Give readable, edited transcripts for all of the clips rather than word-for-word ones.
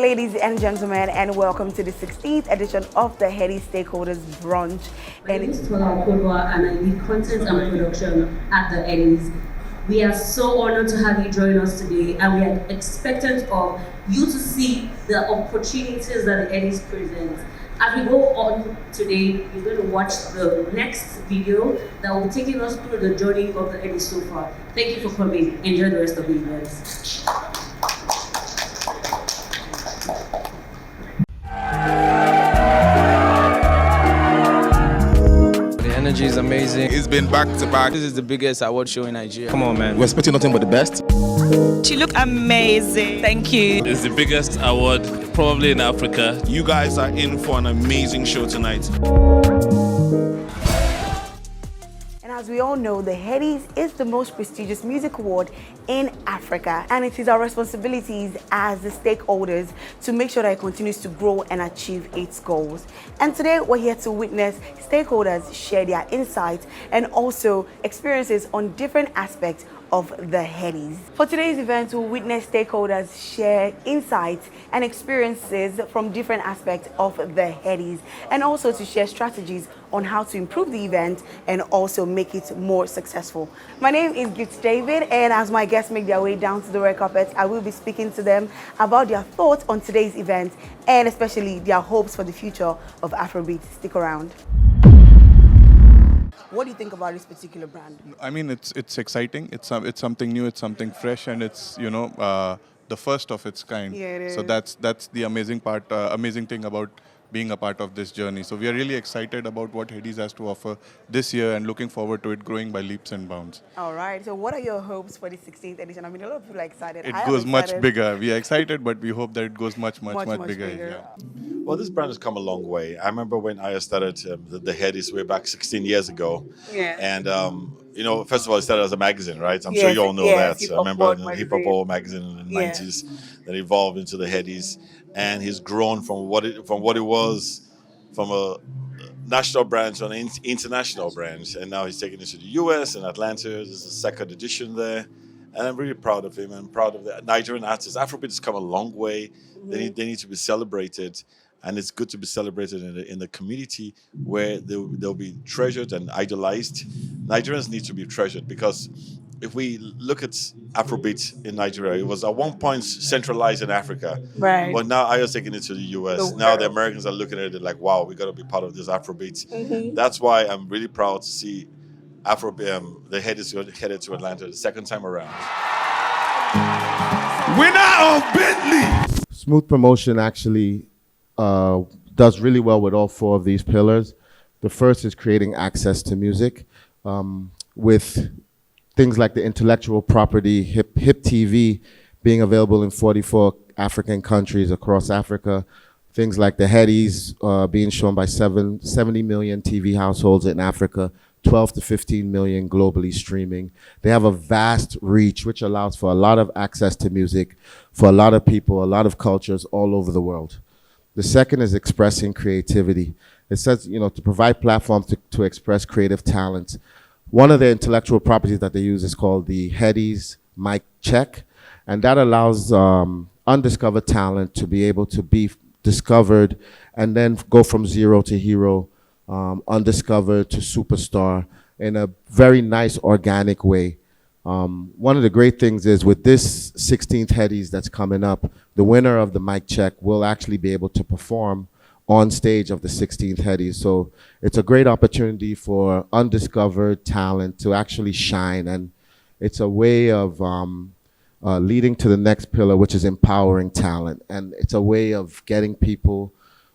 ladies and gentlemen, and welcome to the 16th edition of the Headies Stakeholders Brunch. My name is Tola Okodwa, and I lead content and production at the Headies. We are so honored to have you join us today, and we are expectant of you to see the opportunities that the Headies present. As we go on today, you're going to watch the next video that will be taking us through the journey of the Headies so far. Thank you for coming. Enjoy the rest of the event. Energy is amazing. It's been back to back. This is the biggest award show in Nigeria. Come on, man. We're expecting nothing but the best. She looked amazing. Thank you. It's the biggest award probably in Africa. You guys are in for an amazing show tonight. And as we all know, the Headies is the most prestigious music award in Africa, and it is our responsibilities as the stakeholders to make sure that it continues to grow and achieve its goals. And today we're here to witness stakeholders share their insights and also experiences on different aspects of the Headies. For today's event, we'll witness stakeholders share insights and experiences from different aspects of the Headies, and also to share strategies on how to improve the event and also make it more successful. My name is Gift David, and as my guests make their way down to the red carpet, I will be speaking to them about their thoughts on today's event and especially their hopes for the future of Afrobeat. Stick around. What do you think about this particular brand? I mean, it's exciting. It's something new. It's something fresh, and it's the first of its kind. Yeah, it is. So that's the amazing part, amazing thing about being a part of this journey. So we are really excited about what Headies has to offer this year, and looking forward to it growing by leaps and bounds. All right. So what are your hopes for the 16th edition? I mean, a lot of people are excited. It goes much bigger. We are excited, but we hope that it goes much bigger. Yeah. Well, this brand has come a long way. I remember when I started the Headies way back 16 years ago. Yeah. And, first of all, it started as a magazine, right? I'm sure you all know that. I remember the Hip Hop World magazine in the 90s that evolved into the Headies. And he's grown from what it was from a national brand to an international brand. And now he's taken it to the US and Atlanta. There's a second edition there. And I'm really proud of him. I'm proud of the Nigerian artists. Afrobeat has come a long way. Mm-hmm. They need to be celebrated. And it's good to be celebrated in the community where they'll be treasured and idolized. Nigerians need to be treasured, because if we look at Afrobeat in Nigeria, it was at one point centralized in Africa. Right. But now I was taking it to the US. Now the Americans are looking at it like, wow, we got to be part of this Afrobeat. Mm-hmm. That's why I'm really proud to see the Headies headed to Atlanta the second time around. Winner of Bentley! Smooth Promotion actually does really well with all four of these pillars. The first is creating access to music with things like the intellectual property, hip TV being available in 44 African countries across Africa. Things like the Headies being shown by 70 million TV households in Africa, 12 to 15 million globally streaming. They have a vast reach, which allows for a lot of access to music for a lot of people, a lot of cultures all over the world. The second is expressing creativity. It says, to provide platforms to express creative talent. One of the intellectual properties that they use is called the Headies Mic Check, and that allows undiscovered talent to be able to be discovered and then go from zero to hero, undiscovered to superstar in a very nice, organic way. One of the great things is with this 16th Headies that's coming up, the winner of the mic check will actually be able to perform on stage of the 16th Headies. So it's a great opportunity for undiscovered talent to actually shine, and it's a way of leading to the next pillar, which is empowering talent. And it's a way of getting people,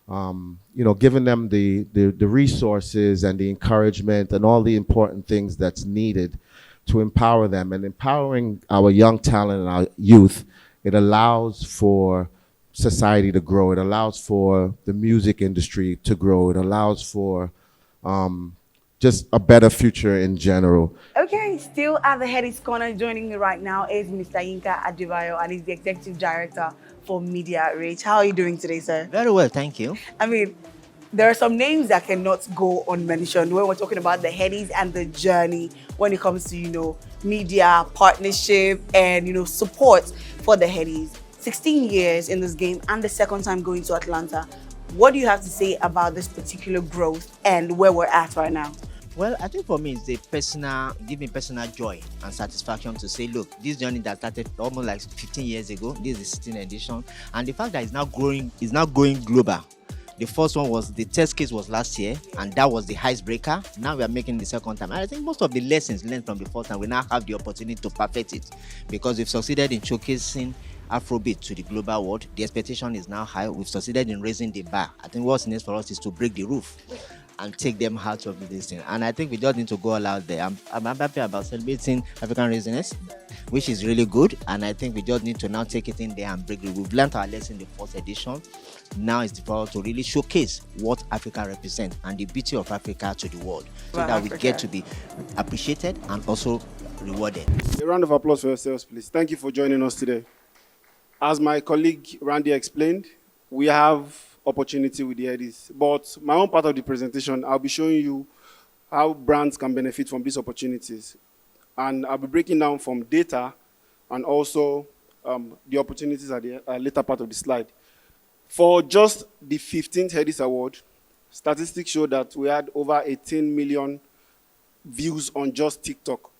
giving them the resources and the encouragement and all the important things that's needed to empower them. And empowering our young talent and our youth, it allows for society to grow. It allows for the music industry to grow. It allows for just a better future in general. Okay, still at the Headies Corner, joining me right now is Mr. Yinka Adebayo, and he's the Executive Director for Media Reach. How are you doing today, sir? Very well, thank you. I mean, there are some names that cannot go unmentioned when we're talking about the Headies and the journey when it comes to, media, partnership, and, support for the Headies. 16 years in this game and the second time going to Atlanta. What do you have to say about this particular growth and where we're at right now? Well, I think for me, it's give me personal joy and satisfaction to say, look, this journey that started almost like 15 years ago, this is the 16th edition, and the fact that it's now going global. The first one was the test case was last year, and that was the icebreaker. Now we are making the second time. And I think most of the lessons learned from the first time, we now have the opportunity to perfect it because we've succeeded in showcasing Afrobeat to the global world. The expectation is now high. We've succeeded in raising the bar. I think what's next for us is to break the roof and take them out of this thing. And I think we just need to go all out there. I'm happy about celebrating African resilience, which is really good. And I think we just need to now take it in there and break the roof. We've learned our lesson in the first edition. Now it's for us to really showcase what Africa represents and the beauty of Africa to the world, so that we get to be appreciated and also rewarded. A round of applause for yourselves, please. Thank you for joining us today. As my colleague Randy explained, we have opportunity with the Headies. But my own part of the presentation, I'll be showing you how brands can benefit from these opportunities. And I'll be breaking down from data and also the opportunities at the later part of the slide. For just the 15th Headies Award, statistics show that we had over 18 million views on just TikTok,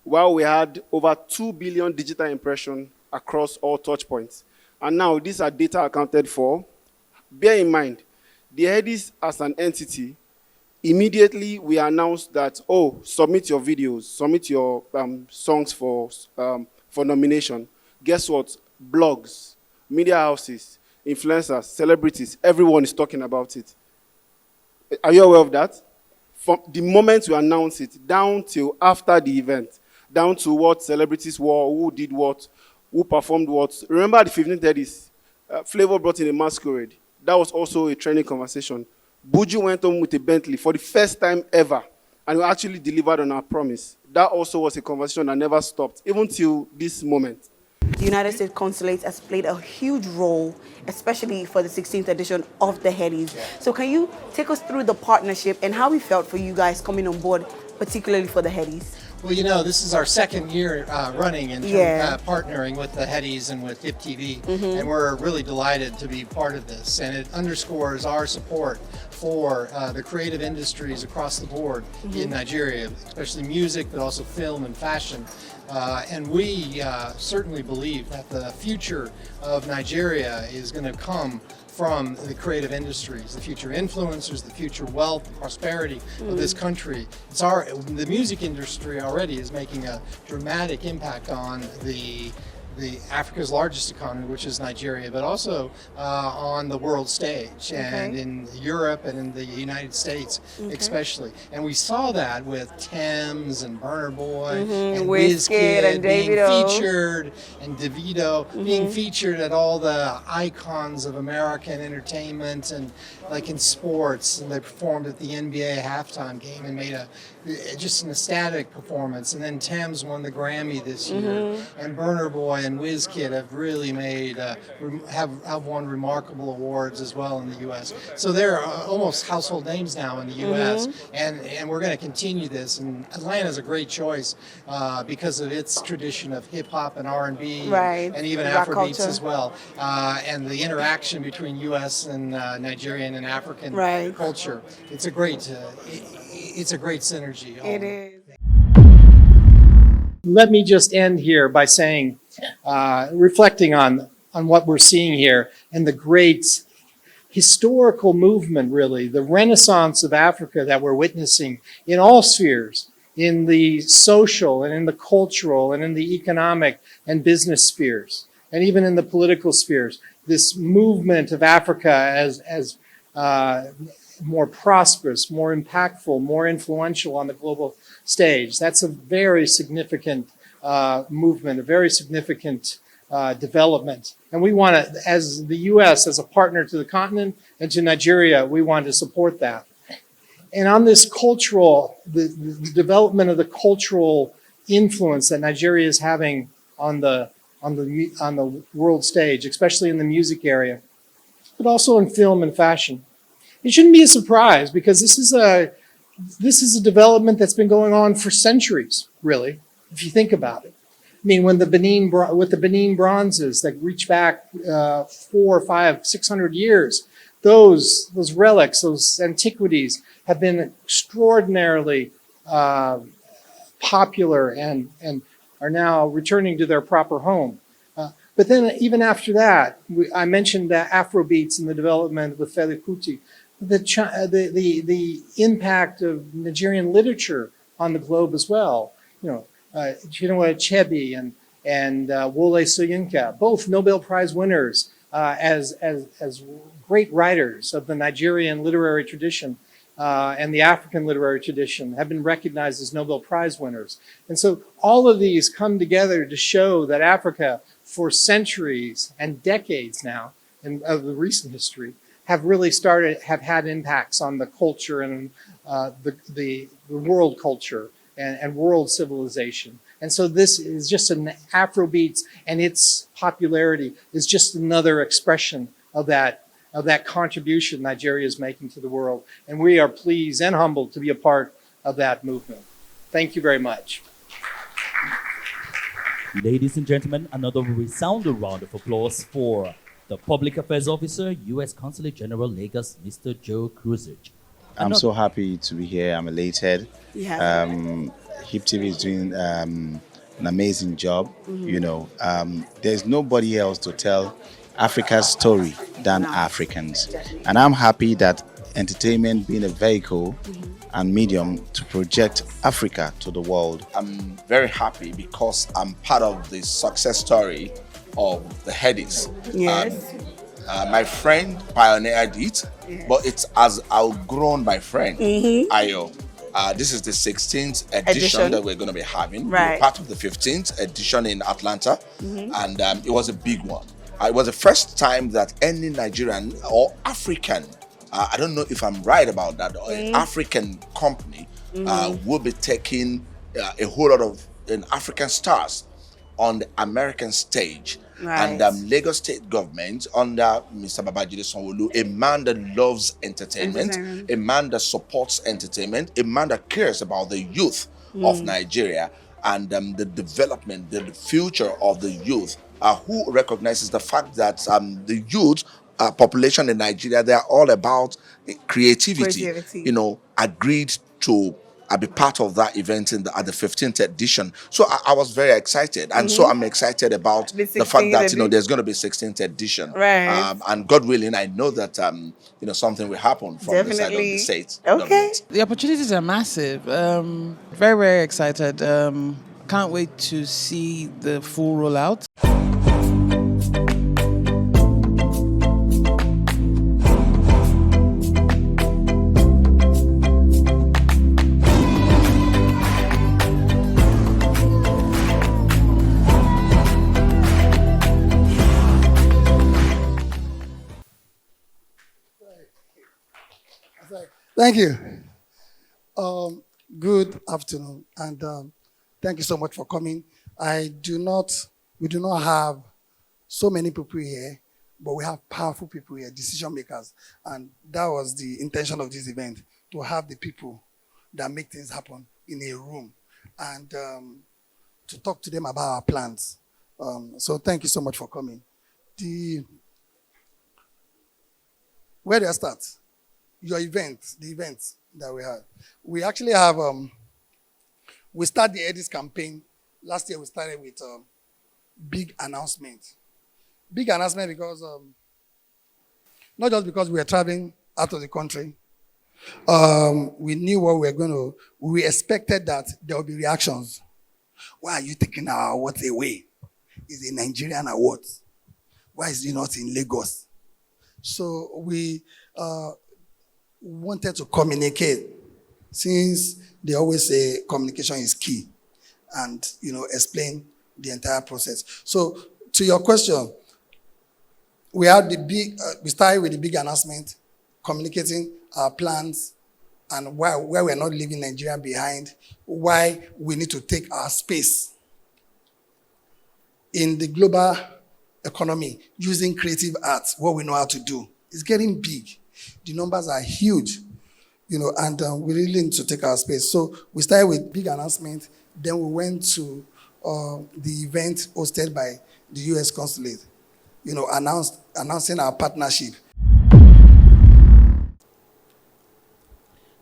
while we had over 2 billion digital impressions across all touch points. And now these are data accounted for. Bear in mind, the Headies as an entity, immediately we announced that, oh, submit your videos, submit your songs for nomination. Guess what? Blogs, media houses, influencers, celebrities, everyone is talking about it. Are you aware of that? From the moment we announce it, down till after the event, down to what celebrities wore, who did what, who performed what. Remember the 15th Headies, Flavor brought in a masquerade. That was also a trending conversation. Buju went home with a Bentley for the first time ever, and we actually delivered on our promise. That also was a conversation that never stopped, even till this moment. The United States Consulate has played a huge role, especially for the 16th edition of the Headies. So can you take us through the partnership and how we felt for you guys coming on board, particularly for the Headies? Well, you know, this is our second year running and partnering with the Headies and with Hip TV, and we're really delighted to be part of this. And it underscores our support for the creative industries across the board in Nigeria, especially music, but also film and fashion. And we certainly believe that the future of Nigeria is going to come from the creative industries, the future influencers, the future wealth, the prosperity of this country. The music industry already is making a dramatic impact on the Africa's largest economy, which is Nigeria, but also on the world stage and in Europe and in the United States especially. And we saw that with Thames and Burna Boy and Wizkid and being Davido. featured, and Davido being featured at all the icons of American entertainment and like in sports. And they performed at the NBA halftime game and made just an ecstatic performance. And then Thames won the Grammy this year, and Burna Boy and Wizkid have really made have won remarkable awards as well in the U.S. So they're almost household names now in the U.S. And we're going to continue this. And Atlanta's a great choice because of its tradition of hip hop and R&B and even Afrobeats as well, and the interaction between U.S. and Nigerian and African culture. It's a great synergy. It is. Let me just end here by saying, reflecting on what we're seeing here and the great historical movement, really, the renaissance of Africa that we're witnessing in all spheres, in the social and in the cultural and in the economic and business spheres, and even in the political spheres. This movement of Africa as more prosperous, more impactful, more influential on the global stage. That's a very significant movement, a very significant development. And we want to, as the U.S., as a partner to the continent and to Nigeria, we want to support that. And on this cultural, the development of the cultural influence that Nigeria is having on the world stage, especially in the music area, but also in film and fashion. It shouldn't be a surprise because this is a development that's been going on for centuries, really, if you think about it. I mean, when with the Benin bronzes that reach back 400, 500, 600 years, those relics, those antiquities have been extraordinarily popular and are now returning to their proper home. But then even after that, I mentioned the Afrobeats and the development with Fela Kuti, the impact of Nigerian literature on the globe as well. Chinua Achebe and Wole Soyinka, both Nobel Prize winners as great writers of the Nigerian literary tradition and the African literary tradition, have been recognized as Nobel Prize winners. And so all of these come together to show that Africa, for centuries and decades now, of the recent history, have had impacts on the culture and the world culture and world civilization. And so this is just an Afrobeats, and its popularity is just another expression of that contribution Nigeria is making to the world. And we are pleased and humbled to be a part of that movement. Thank you very much. Ladies and gentlemen, another resounding round of applause for the Public Affairs Officer, U.S. Consulate General Lagos, Mr. Joe Kruzich. I'm so happy to be here. I'm elated. Yeah. HIP TV is doing an amazing job. There's nobody else to tell Africa's story than Africans. And I'm happy that entertainment being a vehicle and medium to project Africa to the world. I'm very happy because I'm part of the success story of the Headies. Yes. My friend pioneered it, but it's as outgrown my friend, Ayo. This is the 16th edition that we're going to be having. Right. We're part of the 15th edition in Atlanta, and it was a big one. It was the first time that any Nigerian or African, I don't know if I'm right about that, or an African company will be taking a whole lot of African stars on the American stage. Right. And Lagos State government under Mr. Babajide Sanwo-Olu, a man that loves entertainment, a man that supports entertainment, a man that cares about the youth of Nigeria and the development, the future of the youth, who recognizes the fact that the youth population in Nigeria, they are all about creativity. Agreed to be part of that event at the 15th edition. So I was very excited. And so I'm excited about the fact that, there's going to be 16th edition. Right. And God willing, I know that, something will happen from the side of the state. Okay. The opportunities are massive. Very, very excited. Can't wait to see the full rollout. Thank you. Good afternoon, and thank you so much for coming. We do not have so many people here, but we have powerful people here, decision makers, and that was the intention of this event, to have the people that make things happen in a room and to talk to them about our plans. So thank you so much for coming. Where do I start? The event that we had. We actually have, we started the Headies campaign. Last year we started with big announcement. Big announcement because, not just because we were traveling out of the country, we knew what we were going to, we expected that there would be reactions. Why are you taking our awards away? It's a Nigerian award. Why is it not in Lagos? So we wanted to communicate, since they always say communication is key, and explain the entire process. So to your question, we had we started with the big announcement, communicating our plans and why we're not leaving Nigeria behind, why we need to take our space in the global economy using creative arts, what we know how to do. It's getting big. The numbers are huge, and we really need to take our space. So we started with big announcement. Then we went to the event hosted by the U.S. Consulate, announcing our partnership.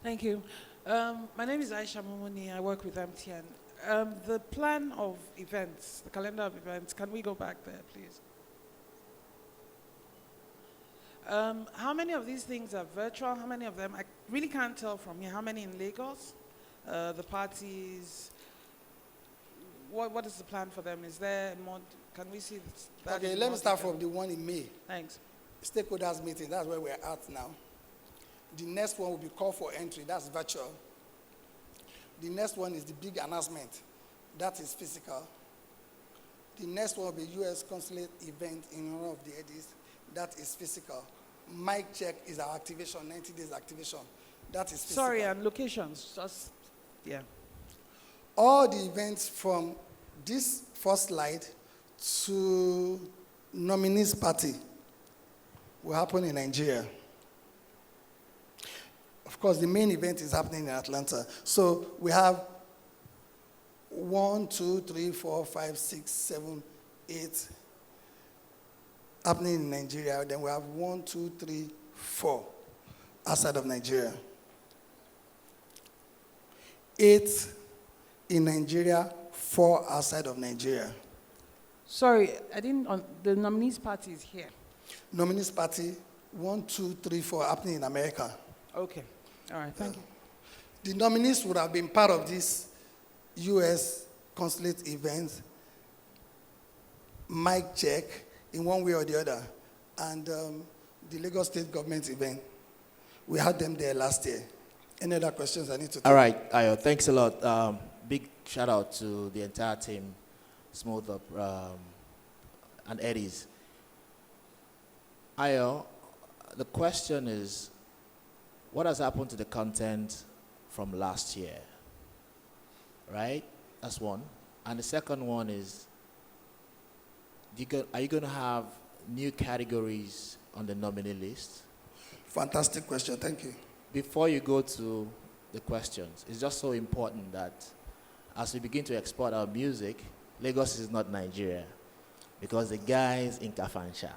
Thank you. My name is Aisha Momoni. I work with MTN. The plan of events, the calendar of events, can we go back there, please? How many of these things are virtual? How many of them? I really can't tell from here. How many in Lagos? The parties. What is the plan for them? Is there more? Can we see that? Okay, let me start from the one in May. Thanks. Stakeholders meeting, that's where we're at now. The next one will be call for entry, that's virtual. The next one is the big announcement, that is physical. The next one will be U.S. Consulate event in honor of the Headies, that is physical. Mic check is our activation, 90 days activation, that is physical. Sorry, and locations, just, yeah. All the events from this first slide to nominees party will happen in Nigeria. Of course, the main event is happening in Atlanta. So we have 1, 2, 3, 4, 5, 6, 7, 8 happening in Nigeria. Then we have 1, 2, 3, 4 outside of Nigeria. 8 in Nigeria, 4 outside of Nigeria. Sorry, I didn't, the nominees party is here. Nominees party, 1, 2, 3, 4 happening in America. Okay, all right, thank you. The nominees would have been part of this U.S. Consulate event, mic check in one way or the other, and the Lagos State government event. We had them there last year. Any other questions I need to take? All right, Ayo, thanks a lot. Big shout out to the entire team, Smooth Up and Headies. Ayo, the question is, what has happened to the content from last year? Right? That's one. And the second one is, are you going to have new categories on the nominee list? Fantastic question, thank you. Before you go to the questions, it's just so important that as we begin to export our music, Lagos is not Nigeria, because the guys in Kafansha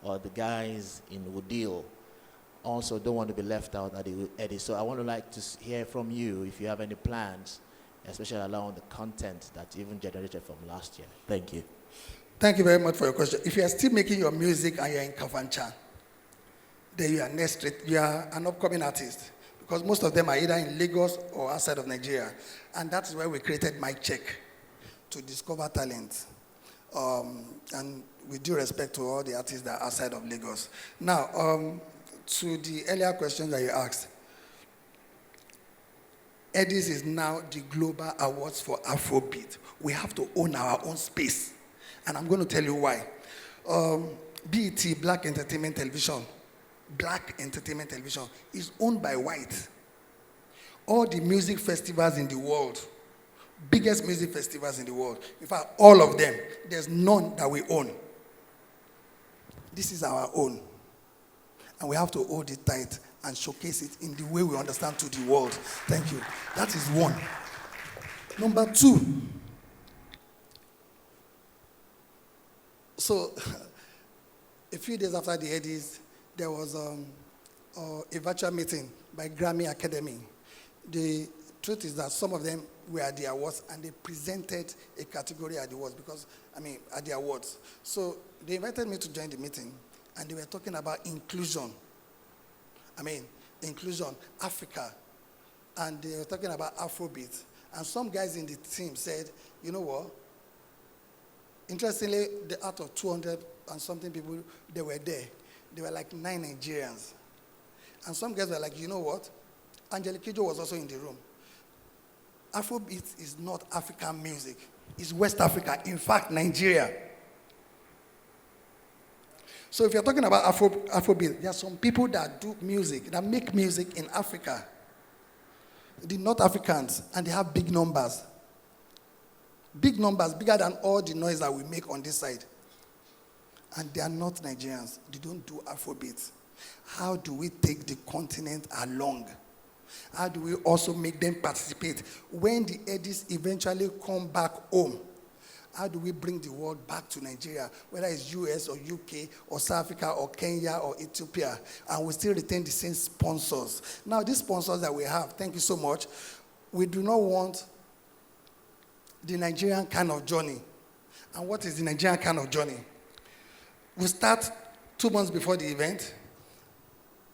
or the guys in Wudil also don't want to be left out at the Headies. So I want to hear from you if you have any plans, especially along the content that even generated from last year. Thank you. Thank you very much for your question. If you are still making your music and you're in Kafansha, then you are an upcoming artist, because most of them are either in Lagos or outside of Nigeria. And that's where we created Mic Check, to discover talent. And with due respect to all the artists that are outside of Lagos. Now, to the earlier question that you asked, Headies is now the global awards for Afrobeat. We have to own our own space. And I'm going to tell you why. BET, Black Entertainment Television, is owned by white. All the music festivals in the world, biggest music festivals in the world, in fact, all of them, there's none that we own. This is our own. And we have to hold it tight and showcase it in the way we understand to the world. Thank you. That is one. Number two. So, a few days after the Headies, there was a virtual meeting by Grammy Academy. The truth is that some of them were at the awards and they presented a category at the awards at the awards. So they invited me to join the meeting and they were talking about inclusion. Inclusion, Africa. And they were talking about Afrobeat. And some guys in the team said, you know what? Interestingly, out of 200 and something people, they were there. There were like 9 Nigerians. And some guys were like, you know what? Angelique Kidjo was also in the room. Afrobeat is not African music. It's West Africa. In fact, Nigeria. So if you're talking about Afrobeat, there are some people that do music, that make music in Africa. The North Africans, and they have big numbers. Big numbers, bigger than all the noise that we make on this side. And they are not Nigerians. They don't do Afrobeat. How do we take the continent along? How do we also make them participate? When the Headies eventually come back home, How do we bring the world back to Nigeria, whether it's US or UK or South Africa or Kenya or Ethiopia, and we still retain the same sponsors? Now, these sponsors that we have, thank you so much, we do not want the Nigerian kind of journey. And what is the Nigerian kind of journey? We start 2 months before the event,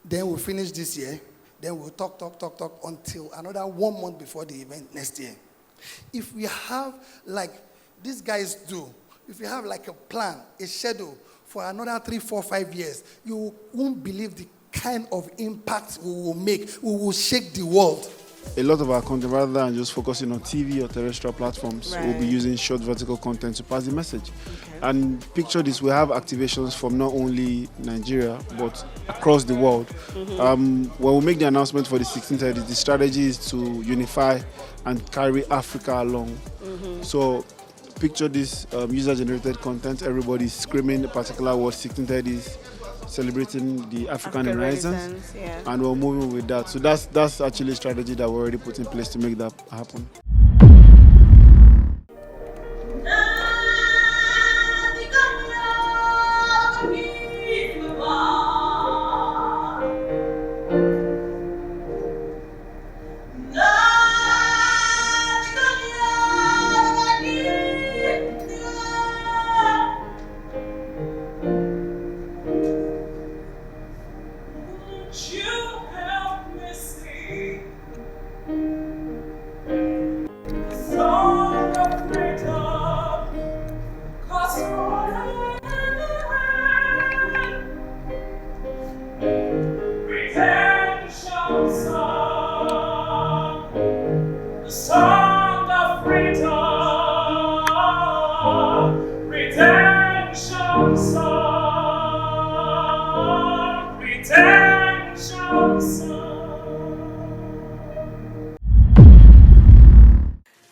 then we'll finish this year, then we'll talk until another 1 month before the event next year. If we have, like these guys do, if we have like a plan, a schedule for another 3, 4, 5 years, you won't believe the kind of impact we will make. We will shake the world. A lot of our content, rather than just focusing on TV or terrestrial platforms, we'll be using short vertical content to pass the message. And picture this, we have activations from not only Nigeria, but across the world. When we make the announcement for the 16th Headies, the strategy is to unify and carry Africa along. So picture this user-generated content, everybody's screaming a particular word, 16th Headies, celebrating the African Renaissance, and we're moving with that. So that's actually a strategy that we already put in place to make that happen.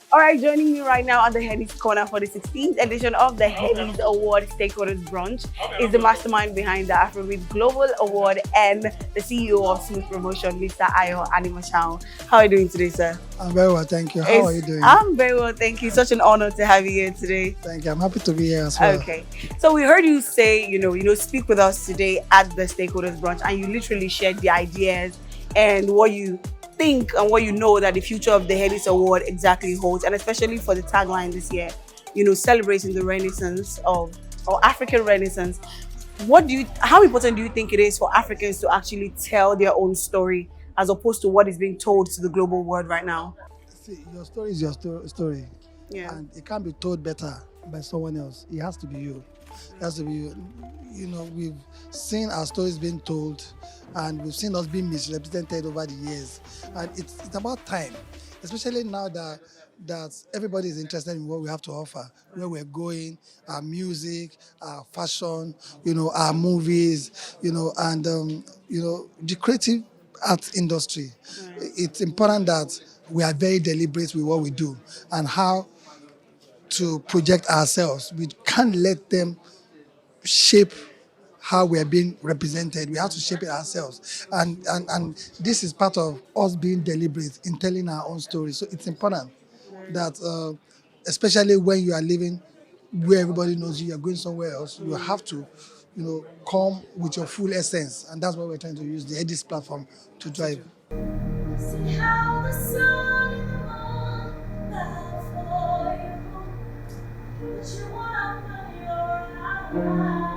All right, joining me right now at the Headies Corner for the 16th edition of the Headies Award Stakeholders Brunch is the mastermind behind the Afrobeat Global Award and the CEO of Smooth Promotion, Mr. Ayo Animashao. How are you doing today, sir? I'm very well, thank you. How are you doing? I'm very well, thank you. Such an honor to have you here today. Thank you. I'm happy to be here as well. Okay. So we heard you say, speak with us today at the Stakeholders Brunch, and you literally shared the ideas and what you think and what you know that the future of the Headies Award exactly holds, and especially for the tagline this year, celebrating the Renaissance or African Renaissance. How important do you think it is for Africans to actually tell their own story as opposed to what is being told to the global world right now? See, your story is your story. Yeah. And it can't be told better by someone else. It has to be you. It has to be you. We've seen our stories being told, and we've seen us being misrepresented over the years. And it's about time, especially now that everybody is interested in what we have to offer, where we're going, our music, our fashion, our movies, and the creative arts industry. Right. It's important that we are very deliberate with what we do and how to project ourselves. We can't let them shape how we are being represented. We have to shape it ourselves. And this is part of us being deliberate in telling our own story. So it's important that, especially when you are living where everybody knows you are going somewhere else, you have to, come with your full essence. And that's what we're trying to use the Headies platform to drive. See how the sun in the morning for you, but you want to your eyes.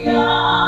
are.